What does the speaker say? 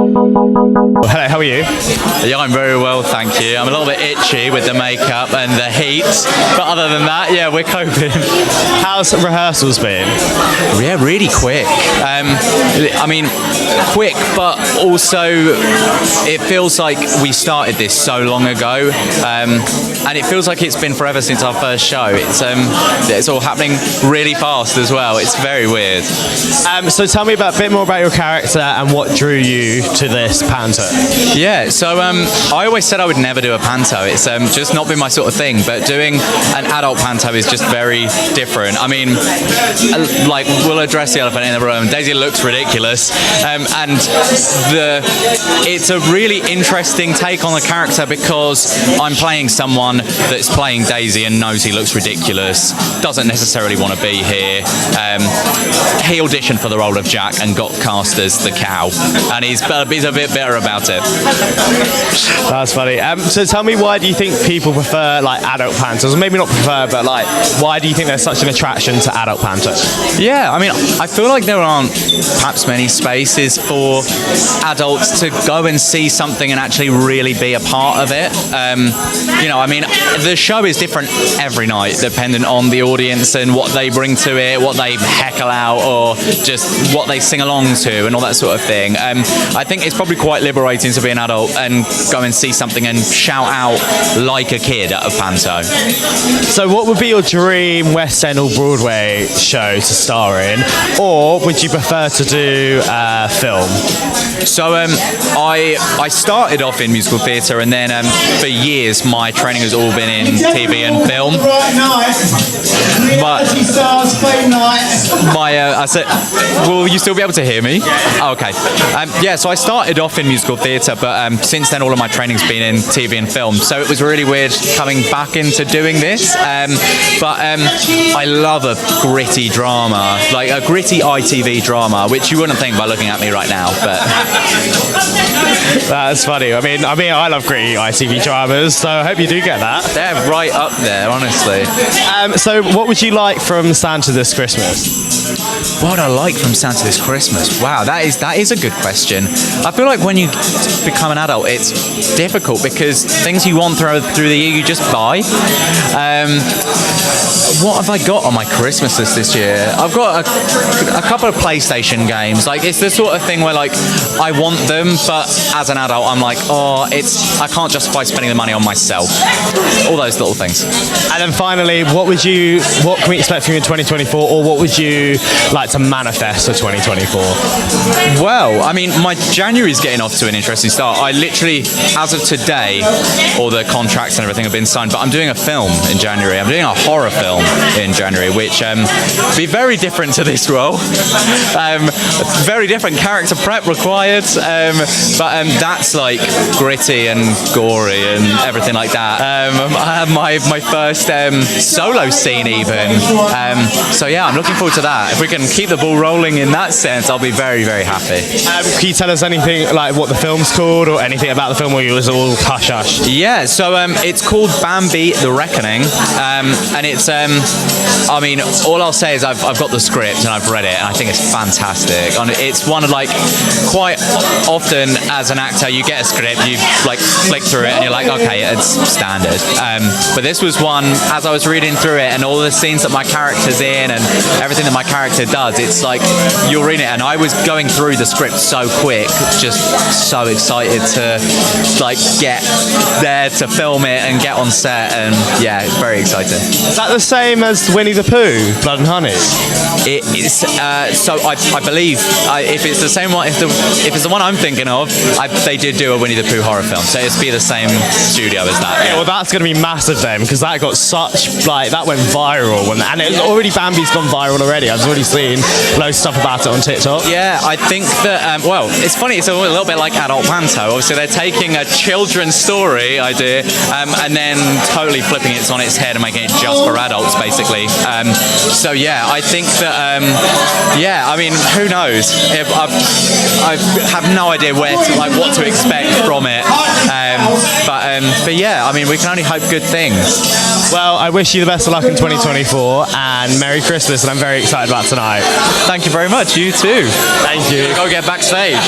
Hello, how are you? Yeah, I'm very well, thank you. I'm a little bit itchy with the makeup and the heat, but other than that, yeah, we're coping. How's rehearsals been? Yeah, really quick. I mean, quick, but also it feels like we started this so long ago, and it feels like it's been forever since our first show. It's all happening really fast as well. It's very weird. So tell me a bit more about your character and what drew you to this Panto. Yeah, so I always said I would never do a Panto. It's just not been my sort of thing, but doing an adult Panto is just very different. I mean, like, we'll address the elephant in the room. Daisy looks ridiculous, and it's a really interesting take on the character because I'm playing someone that's playing Daisy and knows he looks ridiculous, doesn't necessarily want to be here. He auditioned for the role of Jack and got cast as the cow, and he's a bit better about it. That's funny. So tell me, why do you think people prefer like adult Pantos? Maybe not prefer, but like, why do you think there's such an attraction to adult Pantos? Yeah, I mean, I feel like there aren't perhaps many spaces for adults to go and see something and actually really be a part of it. I mean, the show is different every night, dependent on the audience and what they bring to it, what they heckle out, or just what they sing along to, and all that sort of thing. I think it's probably quite liberating to be an adult and go and see something and shout out like a kid at a Panto. So what would be your dream West End or Broadway show to star in, or would you prefer to do film? So I started off in musical theatre, and then for years my training has all been in TV and film. But I said, will you still be able to hear me? Oh, okay. So I started off in musical theatre, but since then all of my training's been in TV and film. So it was really weird coming back into doing this. But I love a gritty drama, like a gritty ITV drama, which you wouldn't think by looking at me right now, but that's funny. I mean, I love gritty ITV dramas, so I hope you do get that. They're right up there, honestly. So what would you like from Santa this Christmas? What would I like from Santa this Christmas? Wow, that is a good question. I feel like when you become an adult, it's difficult because things you want through the year, you just buy. What have I got on my Christmas list this year? I've got a couple of PlayStation games. Like, it's the sort of thing where, like, I want them, but as an adult, I'm like, I can't justify spending the money on myself. All those little things. And then finally, what can we expect from you in 2024, or what would you like to manifest for 2024? Well, I mean, my January's getting off to an interesting start. I literally, as of today, all the contracts and everything have been signed, but I'm doing a film in January. I'm doing a horror film in January, which be very different to this role. Very different character prep required, but that's like gritty and gory and everything like that. I have my first solo scene even. So yeah, I'm looking forward to that. If we can keep the ball rolling in that sense, I'll be very, very happy. Can you tell us anything like what the film's called, or anything about the film, or you was all hush hush? Yeah, so it's called Bambi: The Reckoning, and it's I mean, all I'll say is I've got the script and I've read it, and I think it's fantastic. And it's one of, like, quite often as an actor you get a script, you like flick through it and you're like, okay, it's standard. But this was one, as I was reading through it and all the scenes that my character's in and everything that my character does, it's like you're reading it, and I was going through the script so quick, just so excited to like get there to film it and get on set, and yeah, it's very exciting. Is that the same as Winnie the Pooh, Blood and Honey? It is. So I believe if it's the same one, if it's the one I'm thinking of, they did do a Winnie the Pooh horror film, so it'd be the same studio as that. Yeah, well, that's going to be massive then, because that got that went viral, and it was already, Bambi's gone viral already. I've already seen loads of stuff about it on TikTok. Yeah, I think that. Well, it's funny. It's a little bit like adult Panto. Obviously, they're taking a children's story idea and then totally flipping it on its head and making it just for adults, basically. So yeah, I think that. Yeah, I mean, who knows? I have no idea what to expect from it. But yeah, I mean, we can only hope good things. Well, I wish you the best of luck in 2024, and Merry Christmas, and I'm very excited about tonight. Thank you very much. You too. Thank you. Go get backstage.